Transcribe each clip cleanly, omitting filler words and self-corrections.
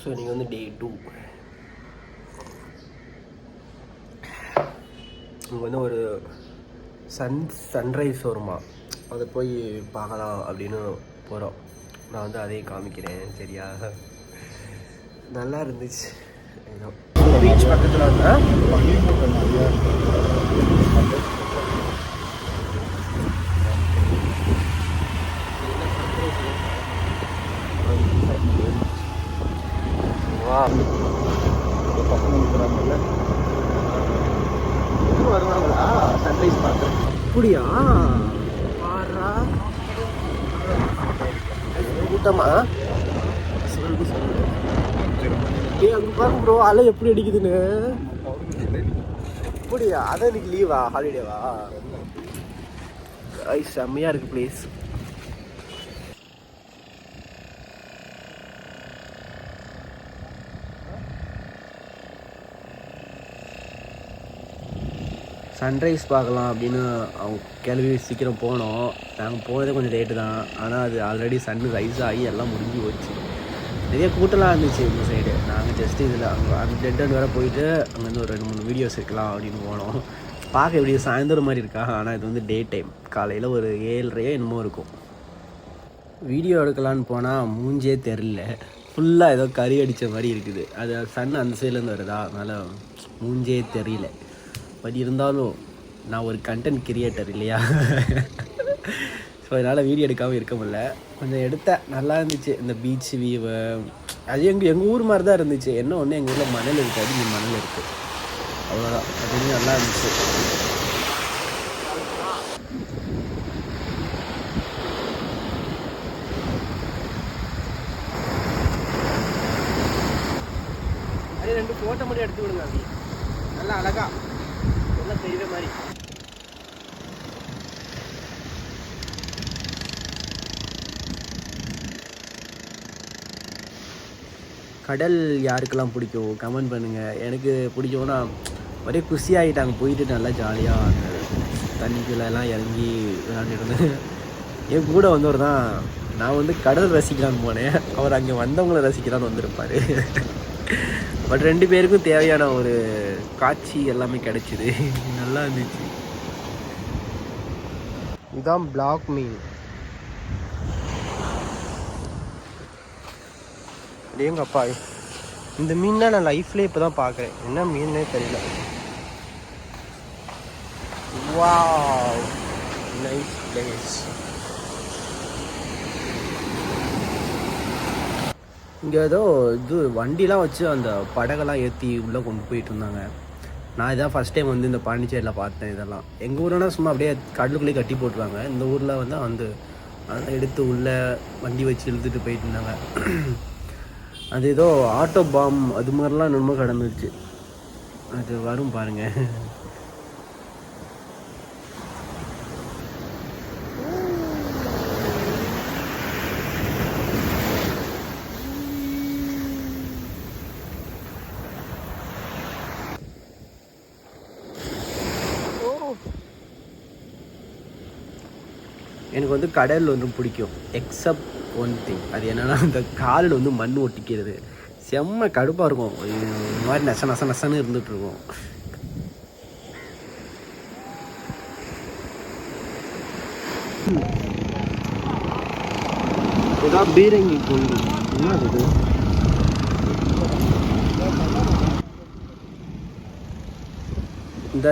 So நீங்கள் வந்து டே 2 இங்கே வந்து ஒரு சன்ரைஸ் வருமா, அதை போய் பார்க்கலாம் அப்படின்னு போகிறோம். நான் வந்து அதையும் காமிக்கிறேன் சரியா. நல்லா இருந்துச்சு. பீச் பக்கத்தில் வந்தா வருவாங்களா சன்ரைஸ் பார்க்குறேன். அப்படியா? பாரா கூட்டமா அங்கே பாருங்க ப்ரோ, அலை எப்படி அடிக்குதுன்னு. அப்படியா? அதான் இன்னைக்கு லீவா, ஹாலிடேவா? செம்மையா இருக்கு பிளேஸ். சன்ரைஸ் பார்க்கலாம் அப்படின்னு அவங்க கிளம்பி சீக்கிரம் போனோம். நாங்கள் போனதே கொஞ்சம் லேட்டு தான், ஆனால் அது ஆல்ரெடி சன் ரைஸ் ஆகி எல்லாம் முடிஞ்சு போச்சு. நிறைய கூட்டம்லாம் இருந்துச்சு இந்த சைடு. நாங்கள் ஜஸ்ட்டு இதில் அங்கே அந்த டெட் அண்ட் வேறு போயிட்டு அங்கேருந்து ஒரு 2-3 வீடியோஸ் எடுக்கலாம் அப்படின்னு போனோம். பார்க்க எப்படி சாயந்தரம் மாதிரி இருக்கா, ஆனால் இது வந்து டே டைம். காலையில் ஒரு 7:30 என்னமோ இருக்கும். வீடியோ எடுக்கலான்னு போனால் மூஞ்சே தெரில, ஃபுல்லாக ஏதோ கறி அடித்த மாதிரி இருக்குது. அது சன் அந்த சைட்லேருந்து வருதா, அதனால் மூஞ்சே தெரியல. பட் இருந்தாலும் நான் ஒரு கண்டென்ட் கிரியேட்டர் இல்லையா, ஸோ அதனால் வீடியோ எடுக்காமல் இருக்க முடியல. கொஞ்சம் எடுத்தேன், நல்லா இருந்துச்சு இந்த பீச் வியூவு. அது எங்கள் ஊர் மாதிரி தான் இருந்துச்சு. என்ன ஒன்று எங்கள் ஊரில் மணல் இருக்காது, இங்கே மணல் இருக்குது, அவ்வளோதான். அது நல்லா இருந்துச்சு. அதே 2 ஃபோட்டோ மட்டும் எடுத்து விடுங்க, அப்படி நல்லா அழகா நல்லா தெரியுற மாதிரி. கடல் யாருக்கெல்லாம் பிடிக்கும் கமெண்ட் பண்ணுங்கள். எனக்கு பிடிக்கும்னா ஒரே குஷியாகிட்டாங்க. போயிட்டு நல்லா ஜாலியாக அந்த தண்ணிக்குள்ளெல்லாம் இறங்கி விளையாண்டுட்டு என் கூட வந்தவர் தான். நான் வந்து கடல் ரசிக்கலான்னு போனேன், அவர் அங்கே வந்தவங்களை ரசிக்கலான்னு வந்திருப்பார். பட் 2 பேருக்கும் தேவையான ஒரு காட்சி எல்லாமே கிடைச்சிது, நல்லா இருந்துச்சு. இதுதான் பிளாக் மீன். எங்கப்பா இந்த மீன் நான் லைஃப்லேயே இப்போ தான் பார்க்குறேன். என்ன மீன்னே தெரியல. Wow, nice place. இங்கே ஏதோ இது வண்டிலாம் வச்சு அந்த படகெல்லாம் ஏற்றி உள்ளே கொண்டு போயிட்டு இருந்தாங்க. நான் இதான் ஃபஸ்ட் டைம் வந்து இந்த பாண்டிச்சேரியில் பார்த்தேன். இதெல்லாம் எங்கள் ஊர்னா சும்மா அப்படியே கடலுக்குள்ளேயே கட்டி போட்டுருவாங்க. இந்த ஊரில் வந்து அதெல்லாம் எடுத்து உள்ளே வண்டி வச்சு இழுத்துட்டு போயிட்டு இருந்தாங்க. அது ஏதோ ஆட்டோ பாம் அது மாதிரிலாம் என்னமோ கடந்துச்சு. அது வரும் பாருங்கள். எனக்கு வந்து கடல் வந்து பிடிக்கும், எக்ஸப்ட் ஒன் திங். அது என்னென்னா அந்த காலில் வந்து மண் ஒட்டிக்கிறது செம்ம கடுப்பாக இருக்கும். இந்த மாதிரி நசன்னு இருந்துகிட்ருக்கும். ஏதாவது பீரங்கி கொண்டு என்ன அது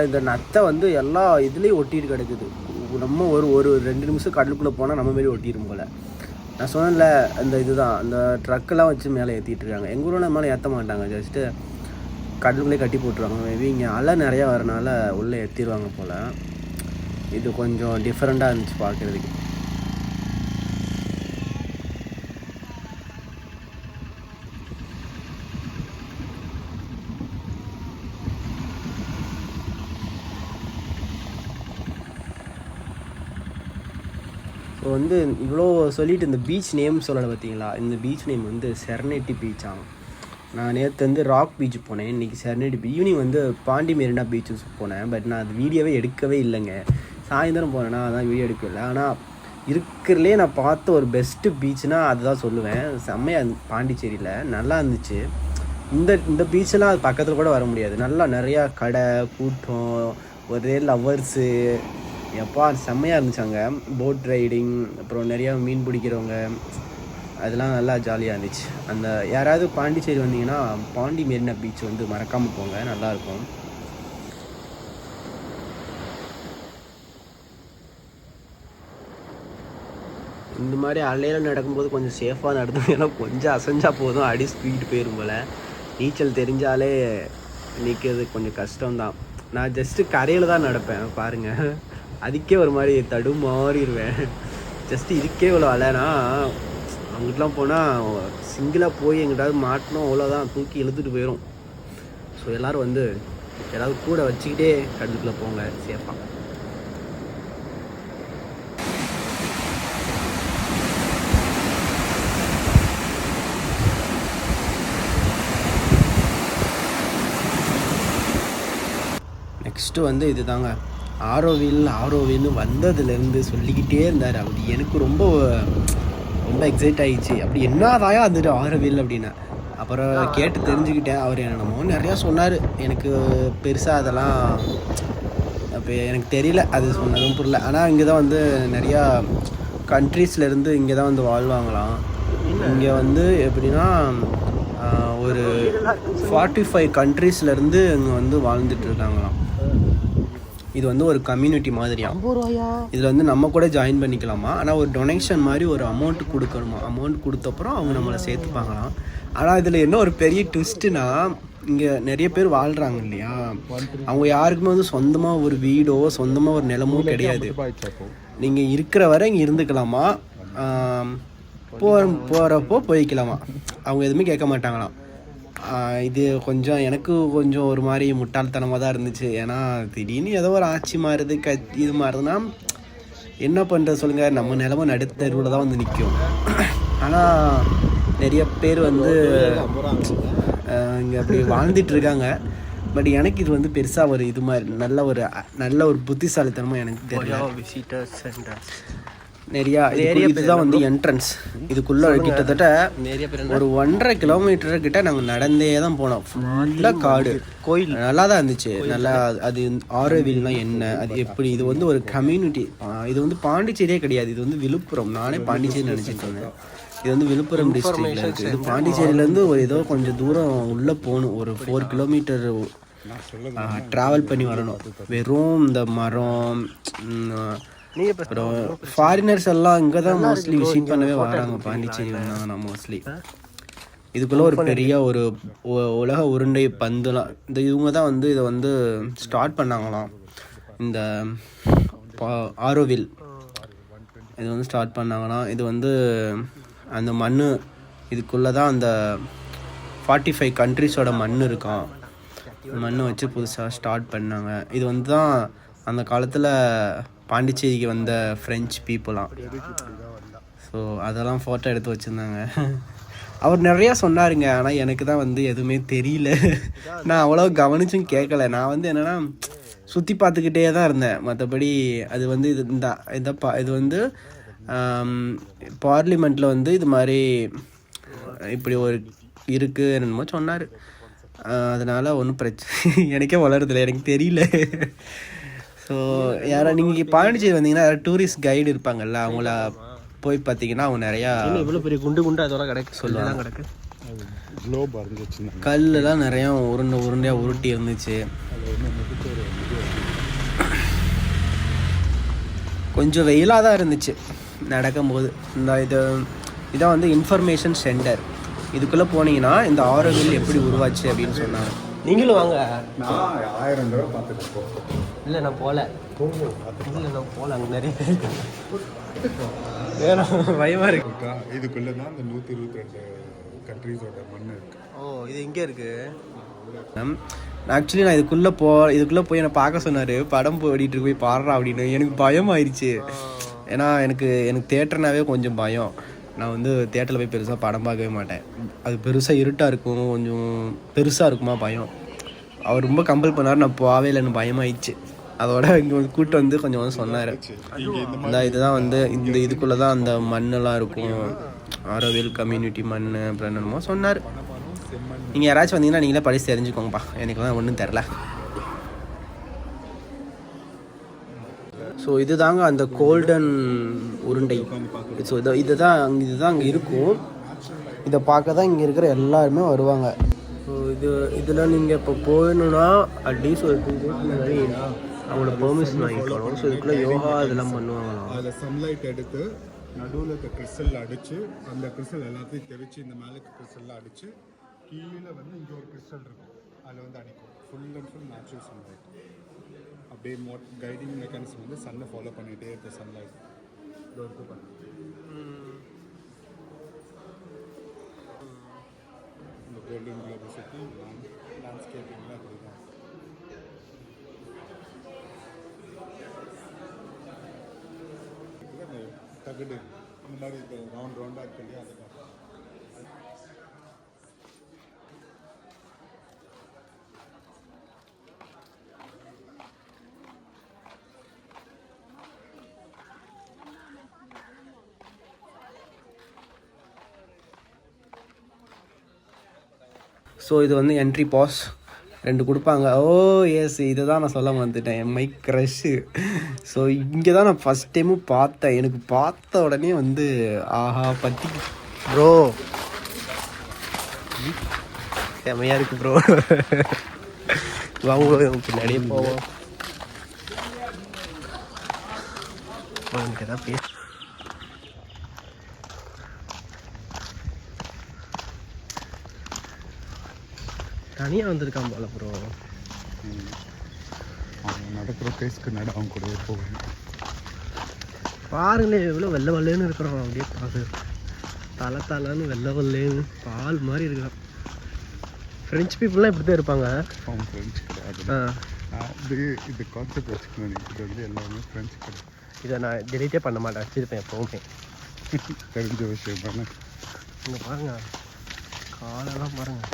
இந்த நத்தை வந்து எல்லா இதுலேயும் ஒட்டிட்டு கிடக்குது. நம்ம ஒரு 2 நிமிஷம் கடலுக்குள்ளே போனால் நம்ம மாரி ஒட்டிடும் போல். நான் சொன்னேன்ல, அந்த இதுதான் அந்த ட்ரக்கெல்லாம் வச்சு மேலே ஏற்றிட்டு இருக்காங்க. எங்கள் ஊரில் மேலே ஏற்ற மாட்டாங்க, ஜஸ்ட்டு கடலுக்குள்ளே கட்டி போட்டுருவாங்க. மேபி இங்கே அலை நிறையா வரனால உள்ளே ஏற்றிடுவாங்க போல். இது கொஞ்சம் டிஃப்ரெண்ட்டாக இருந்துச்சு பார்க்குறதுக்கு. ஸோ வந்து இவ்வளோ சொல்லிவிட்டு இந்த பீச் நேம் சொல்லலை பார்த்தீங்களா. இந்த பீச் நேம் வந்து செரனேட்டி பீச் ஆகும். நான் நேற்று வந்து ராக் பீச் போனேன், இன்றைக்கி செரனேட்டி பீச். ஈவினிங் வந்து பாண்டி மெரினா பீச்சு போனேன். பட் நான் அது வீடியோவே எடுக்கவே இல்லைங்க. சாயந்தரம் போனேன்னா அதான் வீடியோ எடுக்கல. ஆனால் இருக்கிறதுலே நான் பார்த்த ஒரு பெஸ்ட்டு பீச்னால் அதுதான் சொல்லுவேன். செம்மையாக பாண்டிச்சேரியில் நல்லா இருந்துச்சு. இந்த பீச்செல்லாம் அது பக்கத்தில் கூட வர முடியாது. நல்லா நிறையா கடை கூட்டம், ஒரே லவ்வர்ஸு, எப்பா செம்மையாக இருந்துச்சு. அங்கே போட் ரைடிங், அப்புறம் நிறையா மீன் பிடிக்கிறவங்க, அதெல்லாம் நல்லா ஜாலியாக இருந்துச்சு. அந்த யாராவது பாண்டிச்சேரி வந்தீங்கன்னா பாண்டி மெரினா பீச் வந்து மறக்காமல் போங்க, நல்லாயிருக்கும். இந்த மாதிரி அலையில் நடக்கும்போது கொஞ்சம் சேஃபாக நடந்தோம். ஏன்னா கொஞ்சம் அசைஞ்சா போதும் அடி ஸ்பீடு போயிடும் போல். நீச்சல் தெரிஞ்சாலே நிற்கிறது கொஞ்சம் கஷ்டம்தான். நான் ஜஸ்ட்டு கரையில் தான் நடப்பேன் பாருங்கள். அதுக்கே ஒரு மாதிரி தடுமாறிடுவேன். ஜஸ்ட்டு இதுக்கே இவ்வளோ அலைனா அவங்ககிட்டலாம் போனால் சிங்கிளாக போய் எங்கிட்டாவது மாட்டினோம் அவ்வளோதான், தூக்கி இழுத்துட்டு போயிடும். ஸோ எல்லோரும் வந்து ஏதாவது கூட வச்சுக்கிட்டே கடலுக்குள்ளே போங்க சேஃபாக. நெக்ஸ்ட்டு வந்து இது தாங்க ஆரோவில்னு வந்ததுலேருந்து சொல்லிக்கிட்டே இருந்தார். அப்படி எனக்கு ரொம்ப எக்ஸைட் ஆகிடுச்சு. அப்படி என்னதாயா வந்துட்டு ஆரோவில் அப்படின்னா அப்புறம் கேட்டு தெரிஞ்சுக்கிட்டேன். அவர் என்னமோ நிறையா சொன்னார். எனக்கு பெருசாக அதெல்லாம் அப்போ எனக்கு தெரியல, அது சொன்னதும் புரியல. ஆனால் இங்கே தான் வந்து நிறையா கண்ட்ரீஸ்லேருந்து இங்கே தான் வந்து வாழ்வாங்களாம். இங்கே வந்து எப்படின்னா ஒரு 45 கண்ட்ரீஸ்லேருந்து இங்கே வந்து வாழ்ந்துட்டுருக்காங்களாம். இது வந்து ஒரு கம்யூனிட்டி மாதிரியா. இதில் வந்து நம்ம கூட ஜாயின் பண்ணிக்கலாமா. ஆனால் ஒரு டொனேஷன் மாதிரி ஒரு அமௌண்ட் கொடுக்கணுமா. அமௌண்ட் கொடுத்தப்புறம் அவங்க நம்மளை சேர்த்துப்பாங்களாம். ஆனால் இதில் என்ன ஒரு பெரிய ட்விஸ்ட்டுனா, இங்கே நிறைய பேர் வாழ்கிறாங்க இல்லையா, அவங்க யாருக்குமே வந்து சொந்தமாக ஒரு வீடோ சொந்தமாக ஒரு நிலமோ கிடையாது. நீங்கள் இருக்கிற வரை இங்கே இருந்துக்கலாமா, போகிறப்போ போய்க்கலாமா. அவங்க எதுவுமே கேட்க மாட்டாங்களாம். இது கொஞ்சம் எனக்கு கொஞ்சம் ஒரு மாதிரி முட்டாள்தனமாக தான் இருந்துச்சு. ஏன்னா திடீர்னு ஏதோ ஒரு ஆட்சி மாறுது, இது மாறுதுன்னா என்ன பண்ணுறது சொல்லுங்கள். நம்ம நிலமை நடுத்தருவில் தான் வந்து நிற்கும். ஆனால் நிறைய பேர் வந்து இங்கே அப்படி வாழ்ந்துட்டுருக்காங்க. பட் எனக்கு இது வந்து பெருசாக ஒரு இது மாதிரி நல்ல ஒரு புத்திசாலித்தனமாக எனக்கு தெரியும். விசிட்டர்ஸ் சென்டர் நிறையா இதுதான் வந்து என்ட்ரன்ஸ். இதுக்குள்ளே கிட்டத்தட்ட ஒரு 1.5 கிலோமீட்டர் கிட்ட நாங்கள் நடந்தே தான் போனோம். ஃபுல்லாக காடு, கோயில் நல்லா தான் இருந்துச்சு. நல்லா அது ஆரோவில்னா என்ன, அது எப்படி, இது வந்து ஒரு கம்யூனிட்டி. இது வந்து பாண்டிச்சேரியே கிடையாது, இது வந்து விழுப்புரம். நானே பாண்டிச்சேரி நினச்சிட்டு இருந்தேன். இது வந்து விழுப்புரம் டிஸ்ட்ரிக்டில் இருக்குது. இது பாண்டிச்சேரியிலேருந்து ஒரு ஏதோ கொஞ்சம் தூரம் உள்ளே போகணும். ஒரு 4 கிலோமீட்டர் ட்ராவல் பண்ணி வரணும். வெறும் இந்த மரம், அப்புறம் ஃபாரினர்ஸ் எல்லாம் இங்கே தான் மோஸ்ட்லி விசிட் பண்ணவே வராங்க. பாண்டிச்சேரி வந்தாங்கன்னா மோஸ்ட்லி இதுக்குள்ளே ஒரு பெரிய ஒரு உலக உருண்டை பந்துலாம் இவங்க தான் வந்து இதை வந்து ஸ்டார்ட் பண்ணாங்களாம். இந்த ஆரோவில் இது வந்து ஸ்டார்ட் பண்ணாங்களாம். இது வந்து அந்த மண், இதுக்குள்ளே தான் அந்த 45 கண்ட்ரிஸோட மண் இருக்கான். மண் வச்சு புதுசாக ஸ்டார்ட் பண்ணாங்க. இது வந்து தான் அந்த காலத்தில் பாண்டிச்சேரிக்கு வந்த ஃப்ரெஞ்ச் பீப்புளாம். ஸோ அதெல்லாம் ஃபோட்டோ எடுத்து வச்சுருந்தாங்க. அவர் நிறையா சொன்னாருங்க. ஆனால் எனக்கு தான் வந்து எதுவுமே தெரியல. நான் அவ்வளோ கவனிச்சும் கேட்கல. நான் வந்து என்னென்னா சுற்றி பார்த்துக்கிட்டே தான் இருந்தேன். மற்றபடி அது வந்து இது வந்து பார்லிமெண்ட்டில் வந்து இது மாதிரி இப்படி ஒரு இருக்குது என்னமோ சொன்னார். அதனால் ஒன்றும் பிரச்சனை எனக்கே வளருதில்லை, எனக்கு தெரியல. ஸோ யாராவது நீங்கள் பாண்டிச்சேரி வந்தீங்கன்னா யாராவது டூரிஸ்ட் கைடு இருப்பாங்கல்ல, அவங்கள போய் பார்த்தீங்கன்னா அவங்க நிறையா இவ்வளோ பெரிய குண்டு அதோட கிடக்கு சொல்லலாம் கிடக்கு. கல்லாம் நிறையா உருண்டையாக உருட்டி இருந்துச்சு. கொஞ்சம் வெயிலாக தான் இருந்துச்சு நடக்கும்போது. இதான் வந்து இன்ஃபர்மேஷன் சென்டர். இதுக்குள்ளே போனீங்கன்னா இந்த ஆரோவில் எப்படி உருவாச்சு அப்படின்னு சொன்னாங்க. நீங்களும் வாங்க. நான் 1000 ரூபா பார்த்துட்டு இல்லை நான் போகல. இல்லை நான் போகல. அங்கே நிறைய வேணும் பயமாக இருக்கு. இதுக்குள்ளே தான் இந்த 122 கண்ட்ரீஸோட மண் இருக்கு. ஓ, இது எங்கே இருக்குது? ஆக்சுவலி நான் இதுக்குள்ளே போய் என்னை பார்க்க சொன்னார். படம் ஓடிட்டு போய் பாடுறா அப்படின்னு. எனக்கு பயம் ஆயிடுச்சு. ஏன்னா எனக்கு தேட்டர்னாவே கொஞ்சம் பயம். நான் வந்து தேட்டரில் போய் பெருசாக படம் பார்க்கவே மாட்டேன். அது பெருசாக இருட்டாக இருக்கும், கொஞ்சம் பெருசாக இருக்குமா பயம். அவர் ரொம்ப கம்பல் பண்ணார். நான் போகவே இல்லைன்னு பயமாயிடுச்சு. அதோட இங்கே வந்து கூட்டு வந்து கொஞ்சம் வந்து சொன்னார். இந்த இதுதான் வந்து இந்த இதுக்குள்ளே தான் அந்த மண்ணெல்லாம் இருக்கும், ஆரோவில் கம்யூனிட்டி மண் அப்புறம் என்னமோ சொன்னார். நீங்கள் யாராச்சும் வந்தீங்கன்னா நீங்களே படித்து தெரிஞ்சுக்கோங்கப்பா, எனக்குலாம் ஒன்றும் தெரில. ஸோ இது தாங்க அந்த கோல்டன் உருண்டை. ஸோ இதுதான் அங்கே இருக்கும். இதை பார்க்க தான் இங்கே இருக்கிற எல்லாருமே வருவாங்க. ஸோ இதில் நீங்கள் இப்போ போகணுன்னா அட்லீஸ்ட் ஒரு 2 days முன்னாடி அவங்களோட பெர்மிஷன் வாங்கிக்கணும். ஸோ இதுக்குள்ளே யோகா இதெல்லாம் பண்ணுவாங்களாம். அதில் சன்லைட் எடுத்து நடுவில் இருக்க கிறிஸ்டல் அடித்து அந்த கிறிஸ்டல் எல்லாத்தையும் தெரிச்சு இந்த மேலே கிறிஸ்டல்லாம் அடித்து கீழே வந்து இங்கே ஒரு கிறிஸ்டல் இருக்கும், அதில் வந்து அடிக்கும். Full and full natural sunlight. அப்படியே கைடிங் மெக்கானிசம் வந்து சன்னை ஃபாலோ பண்ணிகிட்டே இருக்க சன்லைட் டோருக்கு பண்ண இந்த கோல்டன் குளோபை சுற்றி லேண்ட்ஸ்கேப்பிங்லாம் அப்படி தான். தகடு இந்த மாதிரி ரவுண்டாக இருக்கு இல்லையா, அதுதான். ஸோ இது வந்து என்ட்ரி பாஸ் 2 கொடுப்பாங்க. ஓ எஸ், இதை தான் நான் சொல்ல வந்துட்டேன், மை க்ரஷ்ஷு. ஸோ இங்கே தான் நான் ஃபஸ்ட் டைமும் பார்த்தேன். எனக்கு பார்த்த உடனே வந்து ஆஹா பத்தி ப்ரோ செமையாக இருக்குது ப்ரோ. வாங்க பின்னாடியே போவோம். எனக்கு எதாவது பேச தனியாக வந்திருக்கான் போல ப்ரோ. அவன் நடக்கிற பேஸ்க்கு அவன் கூடவே போகணும். பாருங்களேன் எவ்வளோ வெள்ளை வெள்ளைன்னு இருக்கிறான். அப்படியே பார்த்து தலைன்னு வெள்ளை வெள்ளைன்னு பால் மாதிரி இருக்கிறான். ஃப்ரெஞ்ச் பீப்புளெலாம் இப்படி தான் இருப்பாங்க. அவன் ஃப்ரெஞ்சு கிடையாது. இது கான்செப்ட் வச்சுக்கணும். இது வந்து எல்லாமே ஃப்ரெஞ்சு கிடையாது. இதை நான் டெலிட்டே பண்ண மாட்டேன், வச்சுருப்பேன் எப்போவுமே. தெரிஞ்ச விஷயம் தானே. இங்கே பாருங்க, காலெல்லாம் பாருங்க.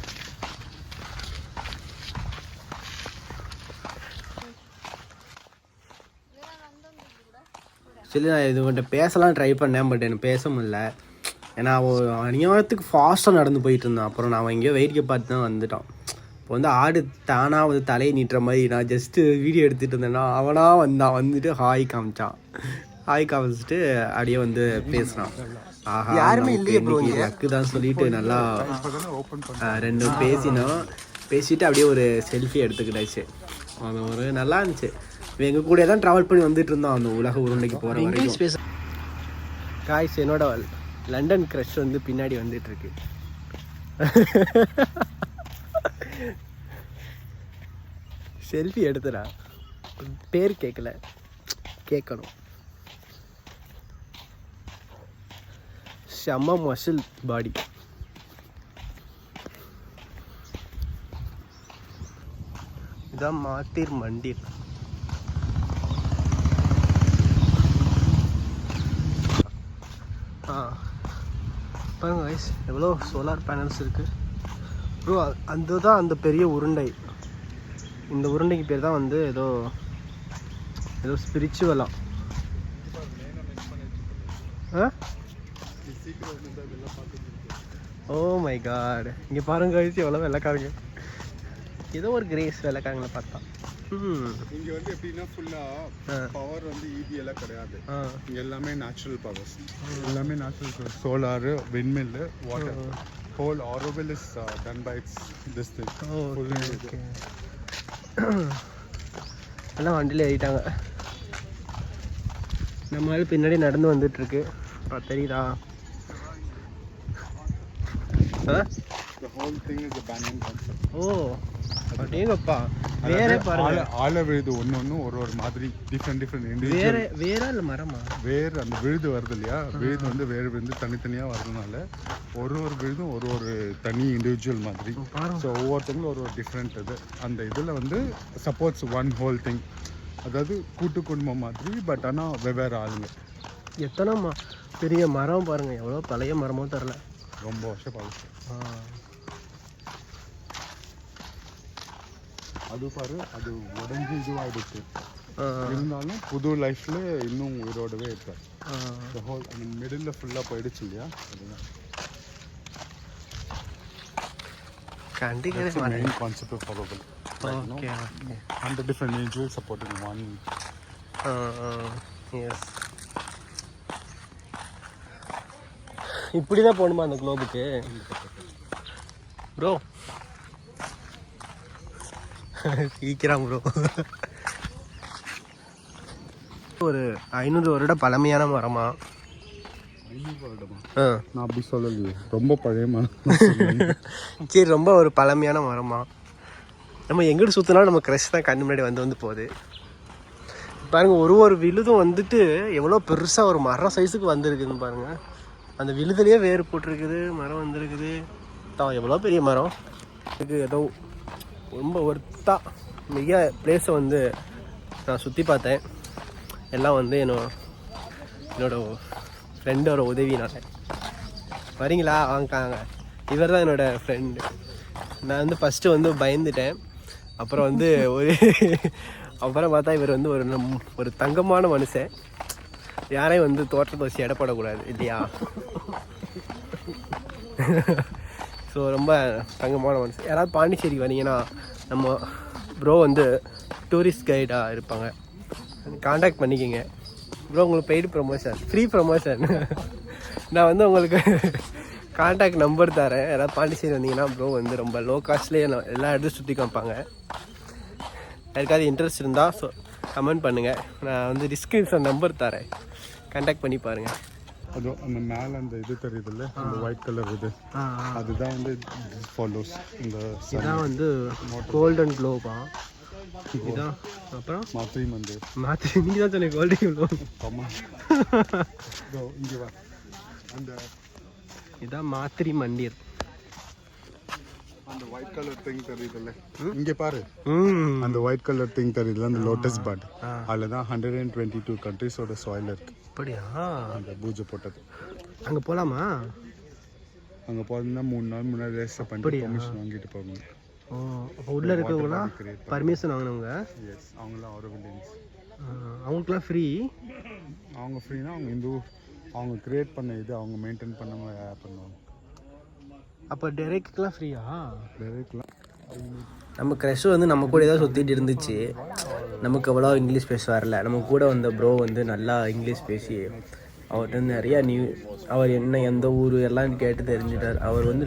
சரி, நான் இது உங்கள்கிட்ட பேசலாம் ட்ரை பண்ணேன், பட் எனக்கு பேச முடியல. ஏன்னா அவன் அநியாயத்துக்கு ஃபாஸ்ட்டாக நடந்து போயிட்டு இருந்தான். அப்புறம் நான் எங்கேயோ வேடிக்கை பார்த்து தான் வந்துட்டான். இப்போ வந்து ஆடு தானாக வந்து தலையை நீட்டுற மாதிரி நான் ஜஸ்ட்டு வீடியோ எடுத்துகிட்டு இருந்தேன்னா அவனாக வந்துட்டு ஹாய் காமிச்சிட்டு அப்படியே வந்து பேசுகிறான். ஆஹா யாருமே இல்லையே ப்ரோ, லக்கு தான் சொல்லிட்டு நல்லா 2 பேசிட்டு அப்படியே ஒரு செல்ஃபி எடுத்துக்கிட்டாச்சு. அது ஒரு நல்லா இருந்துச்சு. எங்கள் கூட தான் ட்ராவல் பண்ணி வந்துட்டு இருந்தோம் அந்த உலக உருண்டைக்கு போகிற வரைக்கும். காய்ஸ், என்னோட லண்டன் க்ரஷ் வந்து பின்னாடி வந்துட்டு இருக்கு. செல்ஃபி எடுத்துடா, பேர் கேட்கல, கேட்கணும். செம்ம மசில் பாடி. இதான் மாத்தீர் மண்டிர். பாருங்க கைஸ், எவ்வளோ சோலார் பேனல்ஸ் இருக்குது ப்ரோ. அந்த தான் அந்த பெரிய உருண்டை. இந்த உருண்டைக்கு பேர் தான் வந்து ஏதோ ஸ்பிரிச்சுவலாம். ஓ மை காட், இங்கே பாருங்க கைஸ், எவ்வளோ வெள்ளைக்காரங்க. ஏதோ ஒரு கிரேஸ் வெள்ளைக்காரங்களை பார்த்தா. இங்கே வந்து எப்படின்னா ஃபுல்லாக பவர் வந்து ஈபி எல்லாம் கிடையாது. இங்கே எல்லாமே நேச்சுரல் பவர்ஸ், எல்லாமே natural. Solar, windmill, water, whole Auroville is done by this thing. Okay, எல்லாம் வண்டியில் ஏறிட்டாங்க. நம்ம ஆள் பின்னாடி நடந்து வந்துட்டுருக்கு, தெரியுதா? The whole thing is a banyan concept. ஓ அப்படியேங்கப்பா, வேற பாருங்க. ஆல விழுது ஒன்று ஒரு மாதிரி டிஃப்ரெண்ட் இண்டிவிஜுவல். வேற இல்லை மரமா? வேறு அந்த விழுது வருது இல்லையா, விழுது வந்து வேறு விழுந்து தனித்தனியாக வர்றதுனால ஒரு விழுதும் ஒரு தனி இண்டிவிஜுவல் மாதிரி. ஸோ ஒவ்வொருத்தங்களும் ஒரு டிஃப்ரெண்ட் இது. அந்த இதில் வந்து சப்போர்ட்ஸ் ஒன் ஹோல் திங், அதாவது கூட்டு குடும்பம் மாதிரி. பட் ஆனால் வெவ்வேறு ஆளுங்க. எத்தனை பெரிய மரம் பாருங்க, எவ்வளோ பழைய மரமோ தெரில, ரொம்ப வருஷம் பழசு. அது பாரு, அது உடஞ்சி இதுவாகிடுச்சு. இருந்தாலும் புது லைஃப்பில் இன்னும் உயிரோடவே இருக்கார். ஹோல் மிடில் ஃபுல்லாக போயிடுச்சு இல்லையா, அதுதான் main concept followable. Okay okay. 100 different angels supporting one. Yes. இப்படி தான் போகணுமா அந்த குளோபுக்கு ப்ரோ? சீக்கிரம் ப்ரோ. ஒரு 500 வருட பழமையான மரமா? 500 வருடமா? நான் அப்படி சொல்லலையே, ரொம்ப பழைய மரம். சரி, ரொம்ப ஒரு பழமையான மரமா? நம்ம எங்கிட்டு சுற்றினாலும் நம்ம க்ரஷ் தான் கண்ணு முன்னாடி வந்து போகுது. பாருங்க, ஒரு விழுதும் வந்துட்டு எவ்வளோ பெருசாக ஒரு மரம் சைஸுக்கு வந்திருக்குதுன்னு பாருங்க. அந்த விழுதுலேயே வேறு போட்டிருக்குது, மரம் வந்திருக்குது. தான் எவ்வளோ பெரிய மரம் இது. ஏதோ ரொம்ப ஒர்த்தாக மிக பிளேஸை வந்து நான் சுற்றி பார்த்தேன். எல்லாம் வந்து என்னோட ஃப்ரெண்டோட உதவினால. வரீங்களா? வாங்க. இவர் தான் என்னோடய ஃப்ரெண்டு. நான் வந்து ஃபஸ்ட்டு வந்து பயந்துட்டேன். அப்புறம் வந்து அப்புறம் பார்த்தா இவர் வந்து ஒரு தங்கமான மனுஷன். யாரையும் வந்து தோற்றத்தை வச்சு இடப்படக்கூடாது இல்லையா? ஸோ ரொம்ப தங்கமான மனுஷன். யாராவது பாண்டிச்சேரிக்கு வரீங்கன்னா நம்ம ப்ரோ வந்து டூரிஸ்ட் கைடாக இருப்பாங்க, காண்டாக்ட் பண்ணிக்கோங்க. ப்ரோ உங்களுக்கு பெய்டு ப்ரொமோஷன், ஃப்ரீ ப்ரொமோஷன். நான் வந்து உங்களுக்கு காண்டாக்ட் நம்பர் தரேன். யாராவது பாண்டிச்சேரி வந்தீங்கன்னா ப்ரோ வந்து ரொம்ப லோ காஸ்ட்லேயே எல்லா இடத்தையும் சுற்றி காமிப்பாங்க. யாருக்காவது இன்ட்ரெஸ்ட் இருந்தால் கமெண்ட் பண்ணுங்கள். நான் வந்து டிஸ்கிரிப்ஷன் நம்பர் தரேன், காண்டாக்ட் பண்ணி பாருங்கள். அதோ அந்த மேலே அந்த இது தெரியுதுல்ல, அந்த ஒயிட் கலர் இது, அதுதான் வந்து ஃபாலோஸ். இதான் வந்து கோல்டன் க்ளோபா? இதுதான் அப்புறம் மாத்திரை மந்திர். நீங்கள் தான் சொன்னீங்க கோல்டன் க்ளோப். ஆமாம், இங்கே வா. அந்த இதான் மாத்திரை மந்திர். அந்த ஒயிட் கலர் திங் தெரியுதுல்ல, இங்கே பாரு. அந்த ஒயிட் கலர் திங் தெரியுதுல்ல, அந்த லோட்டஸ் பட், அதில் தான் 122 கண்ட்ரிஸோட சாயில் இருக்கு. அப்படியா? அந்த பூஜை போட்டது. அங்கே போகலாமா? அங்கே போகிறதுனா 3 நாள் முன்னாடி ரெஜிஸ்டர் பண்ணி பர்மிஷன் வாங்கிட்டு போகணும். ஓ, அப்போ உள்ளே இருக்கவங்களாம் பர்மிஷன் வாங்கினவங்க? எஸ், அவங்களாம் ஆரோவில்லியன்ஸ். அவங்களுக்குலாம் ஃப்ரீ? அவங்க ஃப்ரீனா அவங்க கிரியேட் பண்ண இது அவங்க மெயின்டைன் பண்ணாமல் பண்ணுவாங்க. அப்போ டெரெக்லாம் ஃப்ரீயா? டெரெக்லாம் நம்ம க்ரஷ் வந்து நம்ம கூட தான் சுற்றிட்டு இருந்துச்சு. நமக்கு அவ்வளோ இங்கிலீஷ் பேச வரல. நம்ம கூட வந்த ப்ரோ வந்து நல்லா இங்கிலீஷ் பேசி அவர்கிட்ட நிறையா அவர் என்ன எந்த ஊர் எல்லாம் கேட்டு தெரிஞ்சிட்டார். அவர் வந்து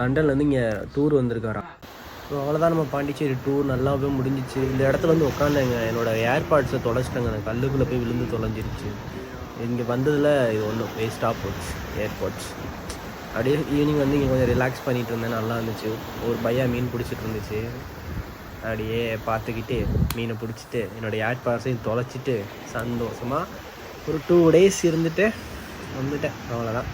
லண்டன்லேருந்து இங்கே டூர் வந்திருக்காராம். ஸோ அவ்வளோதான், நம்ம பாண்டிச்சேரி டூர் நல்லாவே முடிஞ்சிச்சு. இந்த இடத்துல வந்து உட்காந்துங்க, என்னோடய ஏர்பாட்ஸை தொலைச்சிட்டாங்க. அந்த கல்லுக்குள்ளே போய் விழுந்து தொலைஞ்சிருச்சு. இங்கே வந்ததில் இது ஒன்றும் வேஸ்ட்டாக போச்சு ஏர்பாட்ஸ். அப்படியே ஈவினிங் வந்து இங்கே கொஞ்சம் ரிலாக்ஸ் பண்ணிகிட்டு இருந்தேன், நல்லா இருந்துச்சு. ஒரு பையா மீன் பிடிச்சிட்டு இருந்துச்சு. அப்படியே பார்த்துக்கிட்டு மீனை பிடிச்சிட்டு என்னோடய ஏர்பாட்ஸையும் தொலைச்சிட்டு சந்தோஷமாக ஒரு 2 days இருந்துட்டு வந்துட்டேன். அவ்வளோதான்.